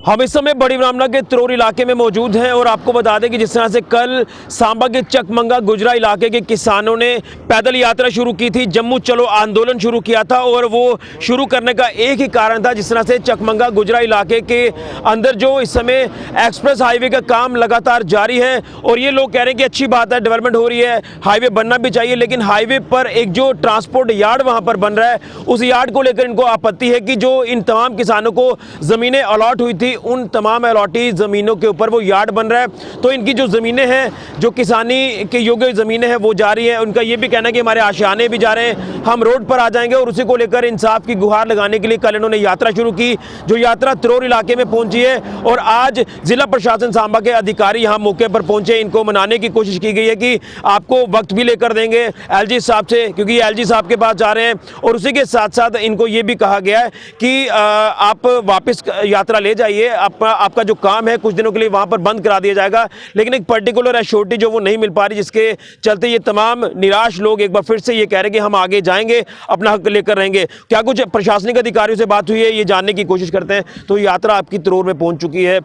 हम इस समय बड़ी ब्राह्मणा के त्रोर इलाके में मौजूद हैं और आपको बता दें कि जिस तरह से कल सांबा के चकमंगा गुजरा इलाके के किसानों ने पैदल यात्रा शुरू की थी, जम्मू चलो आंदोलन शुरू किया था और वो शुरू करने का एक ही कारण था, जिस तरह से चकमंगा गुजरा इलाके के अंदर जो इस समय एक्सप्रेस हाईवे का काम लगातार जारी है और ये लोग कह रहे हैं कि अच्छी बात है, डेवलपमेंट हो रही है, हाईवे बनना भी चाहिए, लेकिन हाईवे पर एक जो ट्रांसपोर्ट यार्ड वहाँ पर बन रहा है उस यार्ड को लेकर इनको आपत्ति है कि जो इन तमाम किसानों को ज़मीनें अलॉट हुई थी उन तमाम अलॉटी ज़मीनों के ऊपर वो यार्ड बन रहा है। तो इनकी जो ज़मीनें हैं, जो किसानी के योग्य ज़मीनें हैं वो जा रही हैं। उनका ये भी कहना है कि हमारे आशियाने भी जा रहे हैं, हम रोड पर आ जाएंगे और उसी को लेकर इंसाफ की गुहार लगाने के लिए कल इन्होंने यात्रा शुरू की, जो यात्रा त्रोर इलाके में पहुंची है और आज जिला प्रशासन सांबा के अधिकारी यहाँ मौके पर पहुंचे। इनको मनाने की कोशिश की गई है कि आपको वक्त भी लेकर देंगे एलजी साहब से, क्योंकि एलजी साहब के पास जा रहे हैं और उसी के साथ साथ इनको ये भी कहा गया है कि आप वापस यात्रा ले जाइए, आपका जो काम है कुछ दिनों के लिए वहां पर बंद करा दिया जाएगा, लेकिन एक पर्टिकुलर एश्योरिटी जो वो नहीं मिल पा रही, जिसके चलते ये तमाम निराश लोग एक बार फिर से ये कह रहे हैं कि हम आगे जाएंगे, अपना हक लेकर रहेंगे। क्या कुछ प्रशासनिक अधिकारियों से बात हुई है, ये जानने की कोशिश करते हैं। तो यात्रा आपकी त्रोर में पहुंच चुकी है,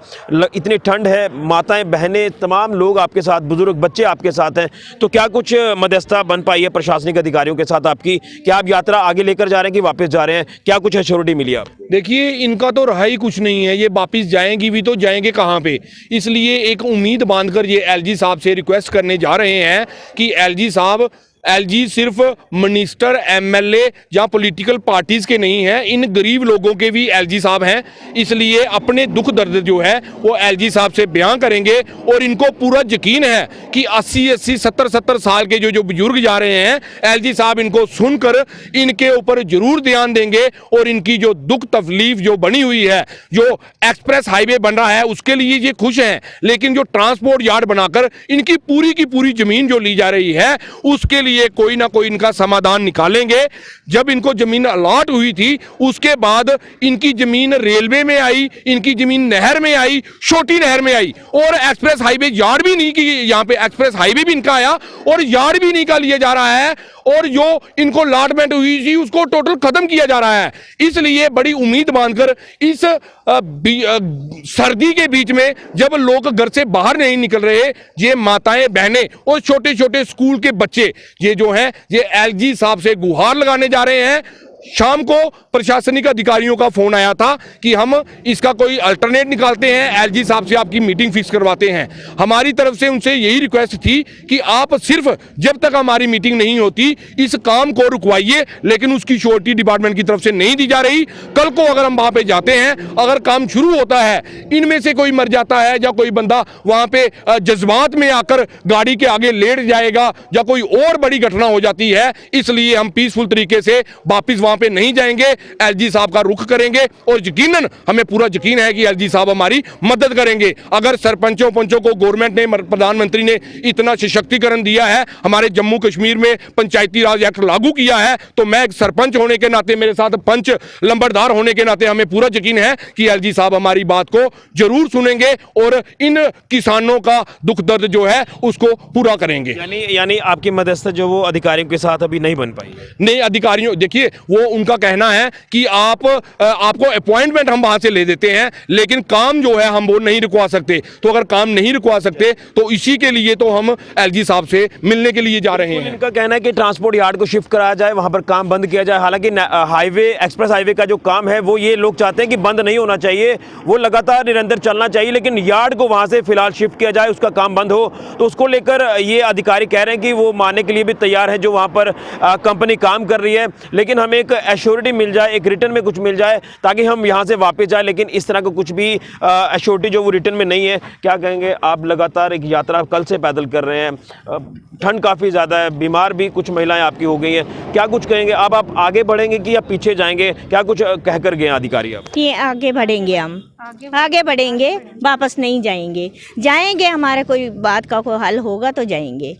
इतनी ठंड है, माताएं बहनें तमाम लोग आपके साथ, बुजुर्ग बच्चे आपके साथ हैं, तो क्या कुछ मध्यस्थता बन पाई है प्रशासनिक अधिकारियों के साथ आपकी? क्या आप यात्रा आगे लेकर जा रहे हैं कि वापस जा रहे हैं? क्या कुछ एश्योरिटी मिली आपको? देखिए, इनका तो रहा ही कुछ नहीं है, ये वापस जाएंगी भी तो जाएंगे कहाँ पे। इसलिए एक उम्मीद बांधकर ये एलजी साहब से रिक्वेस्ट करने जा रहे हैं कि एलजी साहब, एलजी सिर्फ मिनिस्टर, एमएलए या पॉलिटिकल पार्टीज के नहीं हैं, इन गरीब लोगों के भी एलजी साहब हैं। इसलिए अपने दुख दर्द जो है वो एलजी साहब से बयां करेंगे और इनको पूरा यकीन है कि 80-80, 70-70 साल के जो बुजुर्ग जा रहे हैं, एलजी साहब इनको सुनकर इनके ऊपर जरूर ध्यान देंगे और इनकी जो दुख तकलीफ जो बनी हुई है, जो एक्सप्रेस हाईवे बन रहा है उसके लिए ये खुश हैं, लेकिन जो ट्रांसपोर्ट यार्ड बनाकर इनकी पूरी की पूरी जमीन जो ली जा रही है उसके लिए कोई ना कोई इनका समाधान निकालेंगे। जब इनको जमीन अलॉट हुई थी उसके बाद इनकी जमीन रेलवे में आई, इनकी जमीन नहर में आई, छोटी नहर में आई और एक्सप्रेस हाईवे यार्ड भी नहीं की, यहाँ पे एक्सप्रेस हाईवे भी इनका आया और यार्ड भी नहीं का लिया जा रहा है और जो इनको अलॉटमेंट हुई थी उसको टोटल खत्म किया जा रहा है। इसलिए बड़ी उम्मीद बांधकर इस सर्दी के बीच में जब लोग घर से बाहर नहीं निकल रहे, ये माताएं बहनें और छोटे छोटे स्कूल के बच्चे ये जो हैं ये एलजी साहब से गुहार लगाने जा रहे हैं। शाम को प्रशासनिक अधिकारियों का फोन आया था कि हम इसका कोई अल्टरनेट निकालते हैं, एलजी साहब से आपकी मीटिंग फिक्स करवाते हैं। हमारी तरफ से उनसे यही रिक्वेस्ट थी कि आप सिर्फ जब तक हमारी मीटिंग नहीं होती इस काम को रुकवाइए, लेकिन उसकी श्योरिटी डिपार्टमेंट की तरफ से नहीं दी जा रही। कल को अगर हम वहां पे जाते हैं, अगर काम शुरू होता है, इनमें से कोई मर जाता है या कोई बंदा वहां पे जज्बात में आकर गाड़ी के आगे लेट जाएगा या कोई और बड़ी घटना हो जाती है, इसलिए हम पीसफुल तरीके से वापिस वहां पे नहीं जाएंगे, एलजी साहब का रुख करेंगे और यकीनन हमें पूरा यकीन है कि एलजी साहब हमारी मदद करेंगे। अगर सरपंचों पंचों को गवर्नमेंट ने, प्रधानमंत्री ने इतना सशक्तिकरण दिया है, हमारे जम्मू कश्मीर में पंचायती राज एक्ट लागू किया है, तो मैं एक सरपंच होने के नाते, मेरे साथ पंच लंबरदार होने के नाते हमें पूरा यकीन है कि एलजी साहब हमारी बात को जरूर सुनेंगे और इन किसानों का दुख दर्द जो है उसको पूरा करेंगे। यानी आपकी मदद जो वो अधिकारियों के साथ अभी नहीं बन पाई? नहीं, अधिकारियों, देखिए वो उनका कहना है कि आपको अपॉइंटमेंट हम वहां से ले देते हैं, लेकिन काम जो है हम वो नहीं रुकवा सकते। तो अगर काम नहीं रुकवा सकते तो इसी के लिए तो हम एलजी साहब से मिलने के लिए जा रहे हैं। इनका कहना है कि ट्रांसपोर्ट यार्ड को शिफ्ट कराया जाए, वहां पर काम बंद किया जाए। हालांकि हाईवे, एक्सप्रेस हाईवे का जो काम है वो ये लोग चाहते हैं कि बंद नहीं होना चाहिए, वो लगातार निरंतर चलना चाहिए, लेकिन यार्ड को वहां से फिलहाल शिफ्ट किया जाए, उसका काम बंद हो। तो उसको लेकर ये अधिकारी कह रहे हैं कि वो मानने के लिए भी तैयार है जो वहां पर कंपनी काम कर रही है, लेकिन हमें एक एश्योरिटी मिल जाए, एक रिटर्न में कुछ मिल जाए ताकि हम यहां से वापस जाए। लेकिन इस तरह का कुछ भी एश्योरिटी जो वो रिटर्न में नहीं है। क्या कहेंगे आप? लगातार एक यात्रा कल से पैदल कर रहे हैं, ठंड काफ़ी ज़्यादा है, बीमार भी कुछ महिलाएं आपकी हो गई हैं, क्या कुछ कहेंगे? अब आप आगे बढ़ेंगे कि या पीछे जाएंगे? क्या कुछ कहकर गए अधिकारी? आप कि आगे बढ़ेंगे, हम आगे बढ़ेंगे, वापस नहीं जाएंगे। जाएंगे, हमारे कोई बात का कोई हल होगा तो जाएंगे।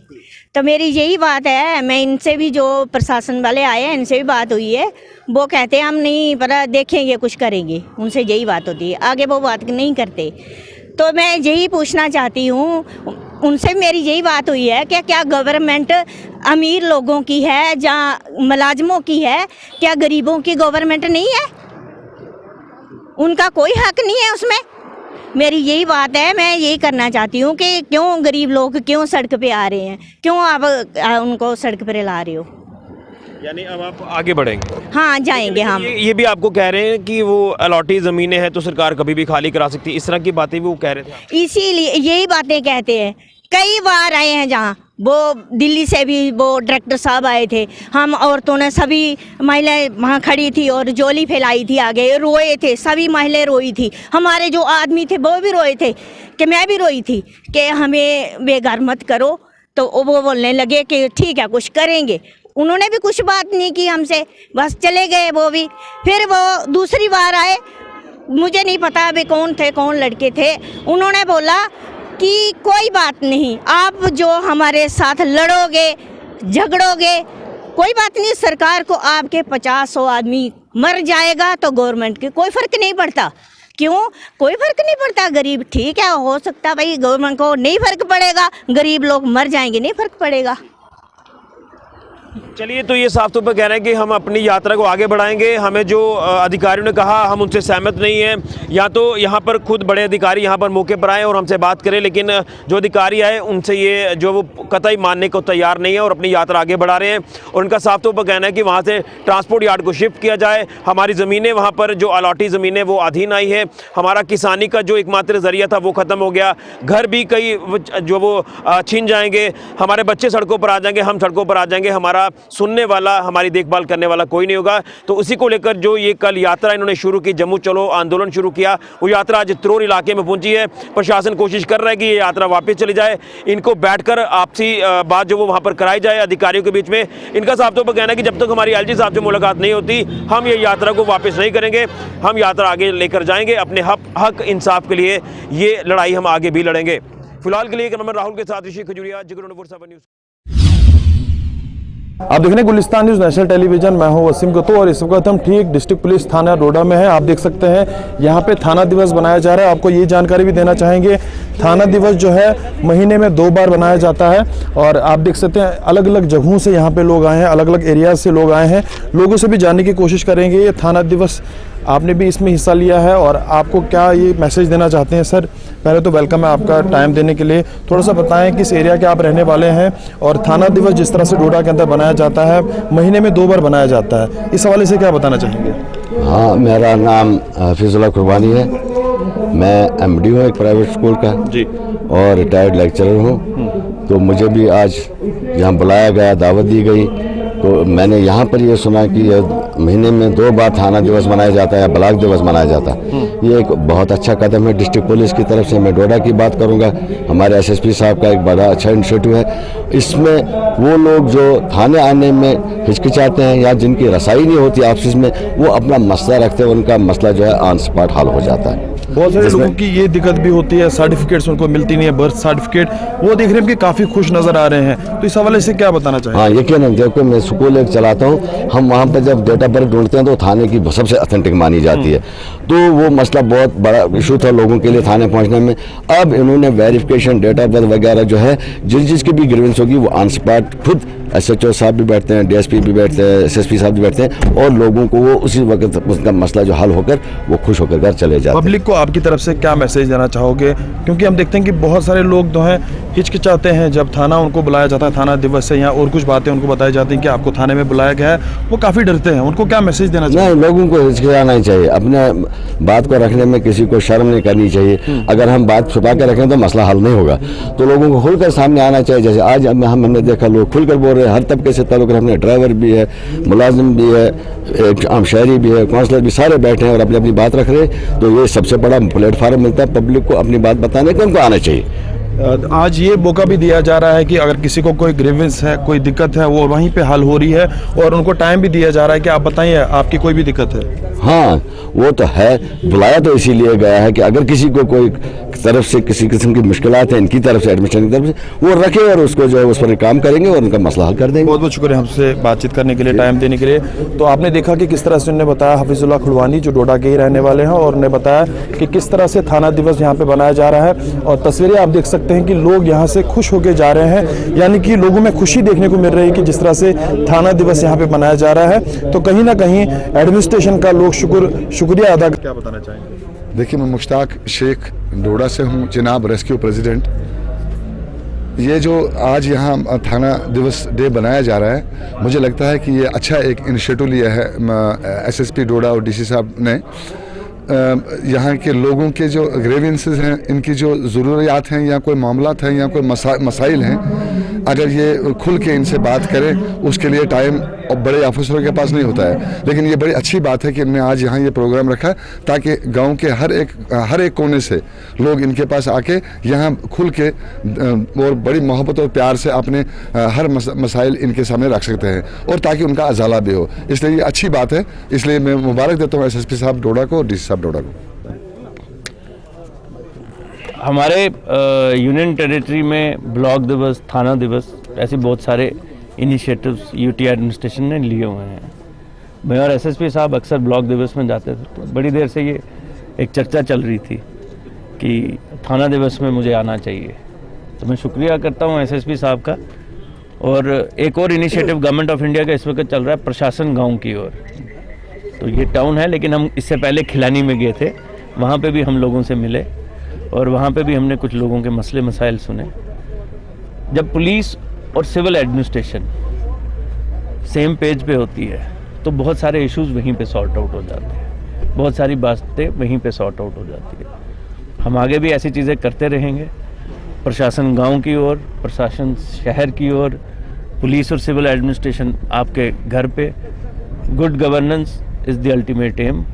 तो मेरी यही बात है। मैं इनसे भी, जो प्रशासन वाले आए हैं, इनसे भी बात हुई है, वो कहते हैं हम नहीं पता, देखेंगे, कुछ करेंगे। उनसे यही बात होती है, आगे वो बात नहीं करते। तो मैं यही पूछना चाहती हूँ, उनसे मेरी यही बात हुई है कि क्या गवर्नमेंट अमीर लोगों की है या मुलाजमों की है? क्या गरीबों की गवर्नमेंट नहीं है? उनका कोई हक नहीं है उसमें? मेरी यही बात है, मैं यही करना चाहती हूँ कि क्यों गरीब लोग क्यों सड़क पे आ रहे हैं, क्यों आप उनको सड़क पर ला रहे हो। यानी अब आप आगे बढ़ेंगे? हाँ जाएंगे हम। ये भी आपको कह रहे हैं कि वो अलॉटी ज़मीनें हैं तो सरकार कभी भी खाली करा सकती है, इस तरह की बातें भी वो कह रहे थे? इसीलिए यही बातें कहते हैं, कई बार आए हैं जहाँ, वो दिल्ली से भी वो डायरेक्टर साहब आए थे, हम औरतों ने सभी महिलाएं वहाँ खड़ी थी और जोली फैलाई थी, आगे रोए थे, सभी महिलाएं रोई थी, हमारे जो आदमी थे वो भी रोए थे, कि मैं भी रोई थी कि हमें बेघर मत करो। तो वो बोलने लगे कि ठीक है कुछ करेंगे, उन्होंने भी कुछ बात नहीं की हमसे, बस चले गए वो भी। फिर वो दूसरी बार आए, मुझे नहीं पता अभी कौन थे, कौन लड़के थे, उन्होंने बोला कि कोई बात नहीं, आप जो हमारे साथ लड़ोगे झगड़ोगे कोई बात नहीं, सरकार को आपके 50-100 आदमी मर जाएगा तो गवर्नमेंट के कोई फ़र्क नहीं पड़ता। क्यों कोई फ़र्क नहीं पड़ता, गरीब ठीक है, हो सकता भाई गवर्नमेंट को नहीं फ़र्क पड़ेगा, गरीब लोग मर जाएंगे नहीं फ़र्क पड़ेगा। चलिए, तो ये साफ तौर पर कह रहे हैं कि हम अपनी यात्रा को आगे बढ़ाएंगे। हमें जो अधिकारियों ने कहा हम उनसे सहमत नहीं हैं, या तो यहाँ पर खुद बड़े अधिकारी यहाँ पर मौके पर आए और हमसे बात करें, लेकिन जो अधिकारी आए उनसे ये जो वो कतई मानने को तैयार नहीं है और अपनी यात्रा आगे बढ़ा रहे हैं। और उनका साफ तौर पर कहना है कि वहाँ से ट्रांसपोर्ट यार्ड को शिफ्ट किया जाए, हमारी ज़मीनें वहाँ पर जो अलॉटी ज़मीनें वो अधीन आई है, हमारा किसानी का जो एकमात्र ज़रिया था वो ख़त्म हो गया, घर भी कई जो वो छीन जाएंगे, हमारे बच्चे सड़कों पर आ जाएंगे, हम सड़कों पर आ जाएंगे, हमारा सुनने वाला हमारी देखभाल करने वाला कोई नहीं होगा। तो उसी को लेकर जो ये कल यात्रा इन्होंने शुरू की, जम्मू चलो आंदोलन शुरू किया, वो यात्रा आज त्रोर इलाके में पहुंची है। प्रशासन कोशिश कर रहा है कि ये यात्रा वापस चली जाए, इनको बैठकर आपसी बात जो वो वहाँ पर कराई जाए अधिकारियों के बीच में। इनका साफ तौर पर कहना है कि जब तक हमारी एलजी साहब से मुलाकात नहीं होती हम ये यात्रा को वापस नहीं करेंगे, हम यात्रा आगे लेकर जाएंगे, अपने हक इंसाफ के लिए ये लड़ाई हम आगे भी लड़ेंगे। फिलहाल के लिए कैमरामैन राहुल के साथ ऋषि खजूरिया, जिगर 24/7 न्यूज़। आप देख रहे हैं गुलिस्तान न्यूज़ नेशनल टेलीविजन। मैं हूं वसीम गतो और इस वक्त हम ठीक डिस्ट्रिक्ट पुलिस थाना डोडा में हैं। आप देख सकते हैं यहां पे थाना दिवस बनाया जा रहा है। आपको ये जानकारी भी देना चाहेंगे, थाना दिवस जो है महीने में 2 बार बनाया जाता है और आप देख सकते हैं अलग अलग जगहों से यहाँ पे लोग आए हैं, अलग अलग एरिया से लोग आए हैं। लोगों से भी जानने की कोशिश करेंगे ये थाना दिवस, आपने भी इसमें हिस्सा लिया है और आपको क्या ये मैसेज देना चाहते हैं। सर पहले तो वेलकम है आपका टाइम देने के लिए। थोड़ा सा बताएं किस एरिया के आप रहने वाले हैं और थाना दिवस जिस तरह से डोडा के अंदर बनाया जाता है, महीने में 2 बार बनाया जाता है, इस हवाले से क्या बताना चाहेंगे। हाँ, मेरा नाम हफीजुल्लाह कुर्बानी है, मैं एमडी हूँ एक प्राइवेट स्कूल का जी और रिटायर्ड लेक्चरर हूँ। तो मुझे भी आज यहाँ बुलाया गया, दावत दी गई, तो मैंने यहाँ पर ये सुना कि महीने में 2 बार थाना दिवस मनाया जाता है, ब्लॉक दिवस मनाया जाता है। ये एक बहुत अच्छा कदम है डिस्ट्रिक्ट पुलिस की तरफ से। मैं डोडा की बात करूँगा, हमारे एसएसपी साहब का एक बड़ा अच्छा इनिशिएटिव है। इसमें वो लोग जो थाने आने में हिचकिचाते हैं या जिनकी रसाई नहीं होती ऑफिस में, वो अपना मसला रखते हैं, उनका मसला जो है ऑन स्पॉट हल हो जाता है। बहुत सारे लोगों की ये दिक्कत भी होती है, सर्टिफिकेट्स उनको मिलती नहीं है, बर्थ सर्टिफिकेट, वो देख रहे हैं कि काफ़ी खुश नज़र आ रहे हैं, तो इस हवाले से क्या बताना चाहिए। हाँ, यकीन देखो मैं स्कूल एक चलाता हूँ, हम वहाँ पर जब डेटा बर्थ ढूंढते हैं तो थाने की सबसे ऑथेंटिक मानी जाती है, तो वो मसला बहुत बड़ा इशू था लोगों के लिए थाने पहुँचने में। अब इन्होंने वेरिफिकेशन डेटा बर्थ वगैरह जो है जिस जिसकी भी ग्रीवेंस होगी वो ऑन स्पॉट खुद एसएचओ साहब भी बैठते हैं, डीएसपी भी बैठते हैं, एसएसपी साहब भी बैठते हैं और लोगों को वो उसी वक्त उसका मसला जो हल होकर वो खुश होकर घर चले जाते हैं। पब्लिक को आपकी तरफ से क्या मैसेज देना चाहोगे, क्योंकि हम देखते हैं कि बहुत सारे लोग जो हैं हिचकिचाते हैं जब थाना उनको बुलाया जाता है, थाना दिवस से या और कुछ बातें उनको बताई जाती हैं कि आपको थाने में बुलाया गया है, वो काफ़ी डरते हैं, उनको क्या मैसेज देना चाहिए। नहीं, लोगों को हिचकिचाना नहीं चाहिए, अपने बात को रखने में किसी को शर्म नहीं करनी चाहिए। अगर हम बात छुपा के रखें तो मसला हल नहीं होगा, तो लोगों को खुलकर सामने आना चाहिए। जैसे आज हमने देखा लोग खुलकर बोल रहे हैं, हर तबके से ताल्लुक़ रखने, ड्राइवर भी है, मुलाजिम भी है, एक आम शहरी भी है, काउंसलर भी, सारे बैठे हैं और अपनी अपनी बात रख रहे हैं। तो ये सबसे बड़ा प्लेटफार्म मिलता है पब्लिक को अपनी बात बताने का, उनको आना चाहिए। आज ये मौका भी दिया जा रहा है कि अगर किसी को कोई ग्रीवेंस है, कोई दिक्कत है, वो वहीं पे हल हो रही है और उनको टाइम भी दिया जा रहा है कि आप बताइए आपकी कोई भी दिक्कत है। हाँ, वो तो है, बुलाया तो इसीलिए गया है कि अगर किसी को कोई तरफ से किसी किस्म की मुश्किलात है, इनकी तरफ से, एडमिशन की तरफ से, वो रखे और उसको जो है उस पर काम करेंगे और उनका मसला हल कर देंगे। बहुत बहुत शुक्रिया हमसे बातचीत करने के लिए, टाइम देने के लिए। तो आपने देखा कि किस तरह से उन्होंने बताया, हफीजुल्लाह खुलवानी जो डोडा के ही रहने वाले हैं, और उन्होंने बताया कि किस तरह से थाना दिवस यहाँ पे बनाया जा रहा है और तस्वीरें आप देख सकते सकते हैं कि लोग यहाँ से खुश होकर जा रहे हैं, यानी कि लोगों में खुशी देखने को मिल रही है कि जिस तरह से थाना दिवस यहाँ पे मनाया जा रहा है। तो कहीं ना कहीं एडमिनिस्ट्रेशन का लोग शुक्रिया अदा। क्या बताना चाहेंगे? देखिए, मैं मुश्ताक शेख डोडा से हूँ, जनाब रेस्क्यू प्रेसिडेंट। ये जो आज यहाँ थाना दिवस डे बनाया जा रहा है, मुझे लगता है कि ये अच्छा एक इनिशिएटिव लिया है एसएसपी डोडा और डीसी साहब ने। यहाँ के लोगों के जो ग्रेवेंसेस हैं, इनकी जो ज़रूरियात हैं या कोई मामलात हैं या कोई मसाइल हैं, अगर ये खुल के इनसे बात करें, उसके लिए टाइम और बड़े ऑफिसरों के पास नहीं होता है। लेकिन ये बड़ी अच्छी बात है कि इन्होंने आज यहाँ ये प्रोग्राम रखा ताकि गांव के हर एक कोने से लोग इनके पास आके यहाँ खुल के और बड़ी मोहब्बत और प्यार से अपने हर मसाइल इनके सामने रख सकते हैं और ताकि उनका अजाला भी हो। इसलिए ये अच्छी बात है। इसलिए मैं मुबारक देता हूँ एसएसपी साहब डोडा को और डीसी साहब डोडा को। हमारे यूनियन टेरिटरी में ब्लॉक दिवस, थाना दिवस, ऐसे बहुत सारे इनिशिएटिव्स यूटी एडमिनिस्ट्रेशन ने लिए हुए हैं। मैं और एसएसपी साहब अक्सर ब्लॉक दिवस में जाते थे, तो बड़ी देर से ये एक चर्चा चल रही थी कि थाना दिवस में मुझे आना चाहिए। तो मैं शुक्रिया करता हूँ एसएसपी साहब का। और एक और इनिशिएटिव गवर्नमेंट ऑफ इंडिया का इस वक्त चल रहा है, प्रशासन गाँव की ओर। तो ये टाउन है, लेकिन हम इससे पहले खिलानी में गए थे, वहाँ पर भी हम लोगों से मिले और वहाँ पे भी हमने कुछ लोगों के मसले मसाइल सुने। जब पुलिस और सिविल एडमिनिस्ट्रेशन सेम पेज पे होती है तो बहुत सारे इश्यूज वहीं पे सॉर्ट आउट हो जाते हैं, बहुत सारी बातें वहीं पे सॉर्ट आउट हो जाती है। हम आगे भी ऐसी चीज़ें करते रहेंगे। प्रशासन गांव की ओर, प्रशासन शहर की ओर, पुलिस और सिविल एडमिनिस्ट्रेशन आपके घर पे। Good governance is the ultimate aim.